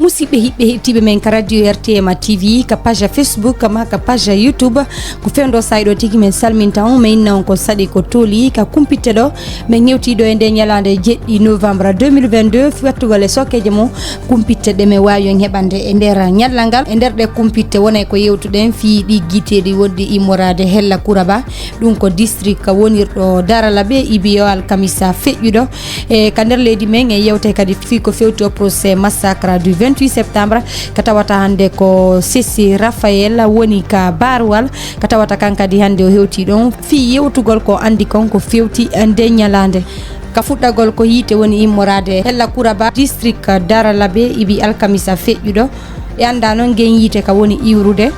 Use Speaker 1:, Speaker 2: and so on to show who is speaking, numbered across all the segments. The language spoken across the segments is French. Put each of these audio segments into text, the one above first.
Speaker 1: musidɓe hiɓɓe hettiɓe men ka radio RTM TV ka page Facebook ma ka page YouTube ko fewdo sayɗo tigi men salminta on min non ko saɗi ko toli ka kumpitte ɗo min ñewtiɗo e nde ñalande 7 novembre 2022 wattugol e sokkeje mo kumpitte ɗe men wawi on heɓande e nder ñallal ngal e nder ɗe kumpitte wonay ko yewtuɗen fi ɗi guiteɗi woddi immorade hella Kouraba ɗum ko district wonirɗo Daralaɓe ibiyo alkamisa feƴƴuɗo e ka nder leydi men e yewte kadi fi ko fewti o procès massacre du 28 septembre ka tawata hande ko Sessi Raphael woni ka barwal ka tawata kankadi hande o hewti ɗon fi yewtugol ko andi kon ko fewti nde ñalande ka fuɗɗagol ko yite woni immorade hella Kouraba district Daralaɓe ibi alkamisa feƴƴuɗo e anda noon gen yite ka woni iwrude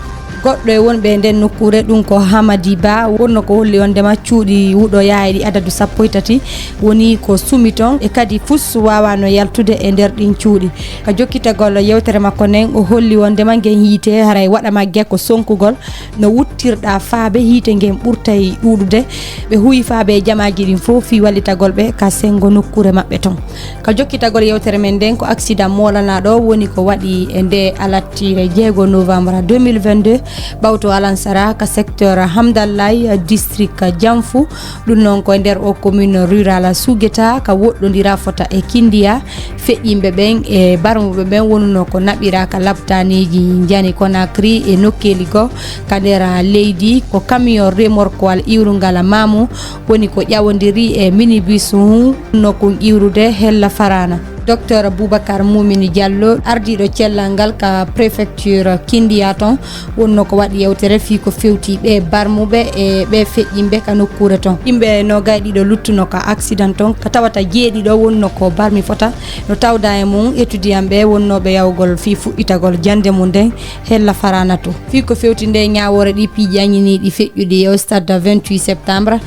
Speaker 1: goɗɗo e wonɓe nden nokkure ɗum ko Hamadi Ba wonno ko holli on ndema cuuɗi wuɗo yahayɗi adadu 13 woni ko sumi ton e kadi fus wawano yaltude e nder ɗin cuuɗi ka jokkitagol yewtere makko nden o holli on ndema gen hiite haray waɗama gekko sonkugol no wuttirɗa faabe hiite gen ɓurtay ɗuɗude ɓe huwi faabe e jamaji ɗin fof fi wallitagol ɓe ka sengo nokkure mabɓe ton ka jokkitagol yewtere men nden ko accident molanaɗo woni ko waɗi e nde alattire 6 novembre 2022 bawto Alansara ka secteur Hamdallaye district Jamfu ɗum noon ko nder o commune rurale Sougeta ka woɗɗodira fota e Kindia feƴƴimɓe ɓen e barmuɓe ɓen wonno ko naɓira ka labtaniji jani Conakry e nokkeli go ka nder leydi ko camion remorqual iwrungal Mamou woni ko ƴawodiri e minibus no kon iwrude hella Farana docteur Boubacar Moumini Diallo ardiɗo cellal ngal ka préfecture Kindia ton wonno ko waɗi yewtere fi ko fewti ɓe barmuɓe e ɓe feƴƴimɓe ka nokkure ton yimɓe no gayɗiɗo luttuno ka accident ton ka tawata jeeɗiɗo wonno ko barmi fota no tawda e mum étudiant ɓe wonnoɓe yawgol fi fuɗɗitagol jande mum nden hella Farana to fi ko fewti nde ñawore ɗi piiƴañiniɗi feƴƴude e stade 28 septembre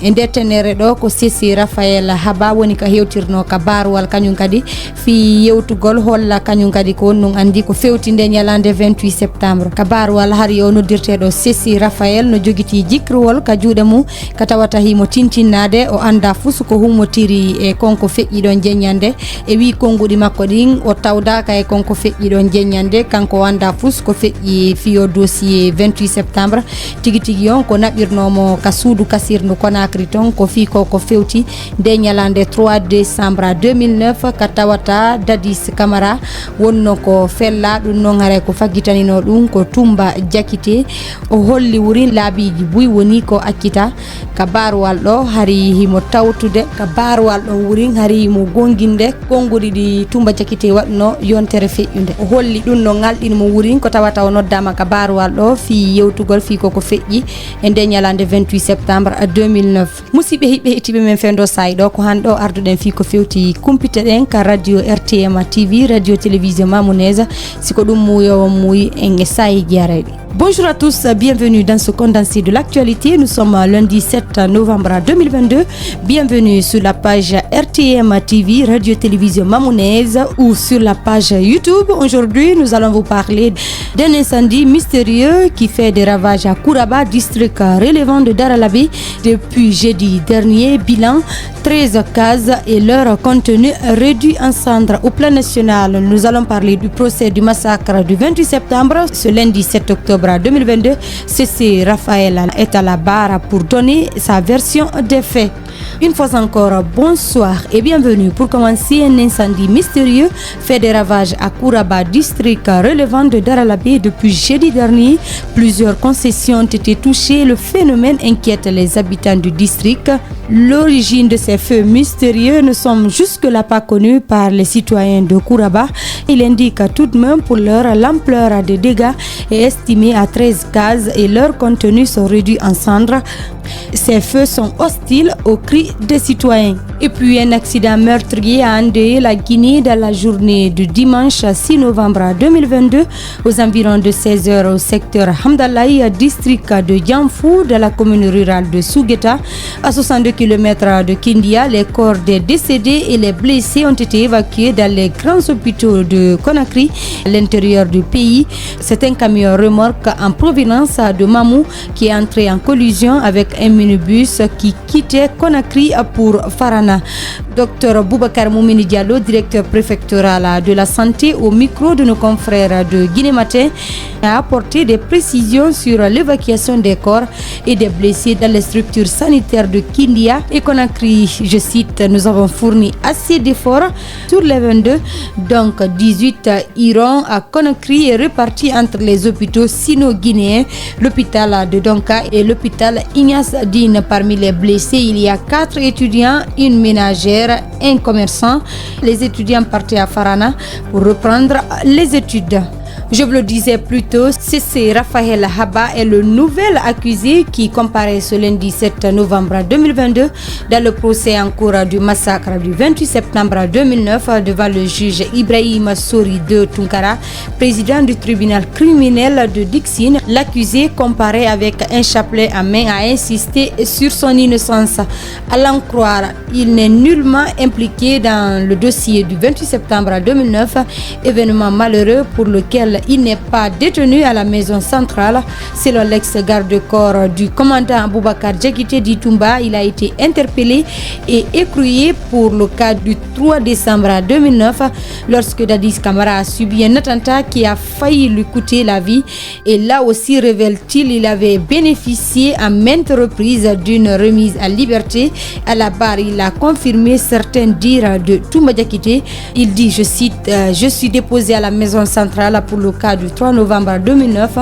Speaker 1: e nder tenere ɗo ko Sessi Raphael Haba woni ka hewtirno ka barwal kañum kadi fi yewtugol holla kañum kadi ko non andi ko fewti nde ñalande 28 septembre ka barwal hari o noddirteɗo Sessi Raphael no jogiti jikrowol ka juuɗe mum ka tawata himo tintinnade o anda fusu ko hummotiri e konko feƴƴiɗon jeññande e wi konguɗi makko ɗin o tawdaka e konko feƴƴiɗon jeññande kanko o anda fus ko feƴƴi fiyo dossier 28 septembre tigi tigi on ko naɓirnomo ka suudu kasirdu Conakry ton ko fi ko fewti nde ñalande 3 décembre 2009 ka tawata Dadis Camara wonno ko fella ɗum noon haray ko faggitanino ɗum ko Tumba Jakite o holli wuri laabiji buy woni ko accita ka barwal ɗo hari himo tawtude ka barwal ɗo wuri hari himo gonginde konngudi ɗi Tumba Jakite waɗno yontere feƴƴude o holli ɗum no ngalɗinmo wuri ko tawata o noddama ka barwal ɗo fi yewtugol fi koko feƴƴi e nde ñalande 28 septembre 2009 musidɓe hiɓɓe hettiɓe men fendo sayɗo ko hanɗo arduɗen fi ko fewti kumpite ɗen ka radio RTM TV radio télévision mamonaise siko ɗum muyowo muuyi en sayi guiyareɓe. Bonjour à tous, bienvenue dans ce condensé de l'actualité. Nous sommes lundi 7 novembre 2022. Bienvenue sur la page RTM TV, Radio-Télévision Mamonaise ou sur la page YouTube. Aujourd'hui, nous allons vous parler d'un incendie mystérieux qui fait des ravages à Kouraba, district relevant de Daralaɓe. Depuis jeudi dernier, bilan 13 cases et leur contenu réduit en cendres. Au plan national, nous allons parler du procès du massacre du 28 septembre. Ce lundi 7 octobre 2022, Sessi Raphael est à la barre pour donner sa version des faits. Une fois encore, bonsoir et bienvenue. Pour commencer, un incendie mystérieux fait des ravages à Kouraba, district relevant de Daralaɓe. Depuis jeudi dernier, plusieurs concessions ont été touchées. Le phénomène inquiète les habitants du district. L'origine de ces feux mystérieux ne sont jusque-là pas connues par les citoyens de Kouraba. Il indique tout de même pour l'heure l'ampleur des dégâts est estimée à 13 cases et leurs contenus sont réduits en cendres. Ces feux sont hostiles aux cris des citoyens. Et puis un accident meurtrier a endeuillé la Guinée dans la journée du dimanche 6 novembre 2022 aux environs de 16h au secteur Hamdallaye, district de Jamfu de la commune rurale de Sougeta. À 62 km de Kindia, les corps des décédés et les blessés ont été évacués dans les grands hôpitaux de Conakry, à l'intérieur du pays. C'est un camion remorque en provenance de Mamou qui est entré en collision avec un minibus qui quittait Conakry pour Farana. Dr Boubacar Moumini Diallo, directeur préfectoral de la santé, au micro de nos confrères de Guinée Matin, a apporté des précisions sur l'évacuation des corps et des blessés dans les structures sanitaires de Kindia et Conakry. Je cite, nous avons fourni assez d'efforts sur les 22, donc 18 iront à Conakry et répartis entre les hôpitaux sino-guinéens, l'hôpital de Donka et l'hôpital Ignace Dine. Parmi les blessés, il y a 4 étudiants, une ménagère, un commerçant. Les étudiants partaient à Farana pour reprendre les études. Je vous le disais plus tôt, c'est Raphaël Haba est le nouvel accusé qui comparaît ce lundi 7 novembre 2022 dans le procès en cours du massacre du 28 septembre 2009 devant le juge Ibrahim Sori de Tunkara, président du tribunal criminel de Dixine. L'accusé, comparé avec un chapelet à main, a insisté sur son innocence. À l'en croire, il n'est nullement impliqué dans le dossier du 28 septembre 2009, événement malheureux pour lequel il n'est pas détenu à la maison centrale. Selon l'ex-garde-corps du commandant Boubacar Diakité Ditumba, il a été interpellé et écroué pour le cas du 3 décembre 2009 lorsque Dadis Camara a subi un attentat qui a failli lui coûter la vie. Et là aussi, révèle-t-il, il avait bénéficié à maintes reprises d'une remise à liberté. À la barre, il a confirmé certains dires de Toumba Diakité. Il dit, je cite, je suis déposé à la maison centrale pour le cas du 3 novembre 2009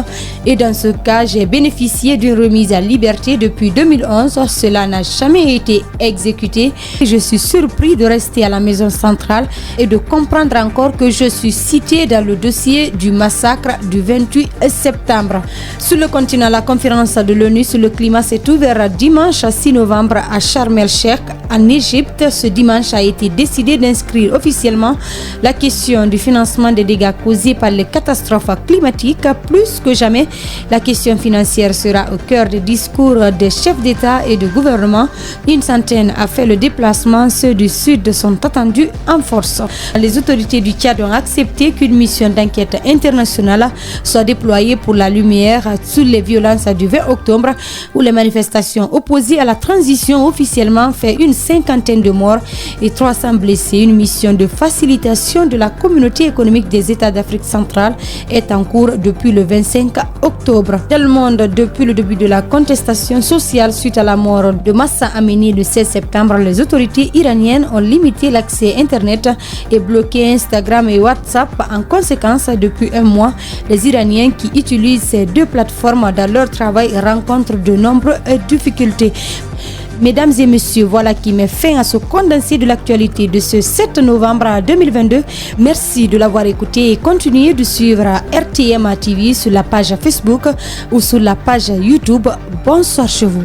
Speaker 1: et dans ce cas, j'ai bénéficié d'une remise à liberté depuis 2011. Cela n'a jamais été exécuté. Je suis surpris de rester à la maison centrale et de comprendre encore que je suis cité dans le dossier du massacre du 28 septembre. Sur le continent, la conférence de l'ONU sur le climat s'est ouverte dimanche 6 novembre à Sharm el-Sheikh en Égypte. Ce dimanche a été décidé d'inscrire officiellement la question du financement des dégâts causés par les catastrophes climatiques. Plus que jamais, la question financière sera au cœur des discours des chefs d'État et de gouvernement. Une centaine a fait le déplacement. Ceux du Sud sont attendus en force. Les autorités du Tchad ont accepté qu'une mission d'enquête internationale soit déployée pour la lumière sur les violences du 20 octobre où les manifestations opposées à la transition officiellement fait une cinquantaine de morts et 300 blessés. Une mission de facilitation de la communauté économique des États d'Afrique centrale est en cours depuis le 25 octobre. Dans le monde, depuis le début de la contestation sociale suite à la mort de Massa Amini le 16 septembre, les autorités iraniennes ont limité l'accès Internet et bloqué Instagram et WhatsApp. En conséquence, depuis un mois, les Iraniens qui utilisent ces deux plateformes dans leur travail rencontrent de nombreuses difficultés. Mesdames et messieurs, voilà qui met fin à ce condensé de l'actualité de ce 7 novembre 2022. Merci de l'avoir écouté et continuez de suivre RTM TV sur la page Facebook ou sur la page YouTube. Bonsoir chez vous.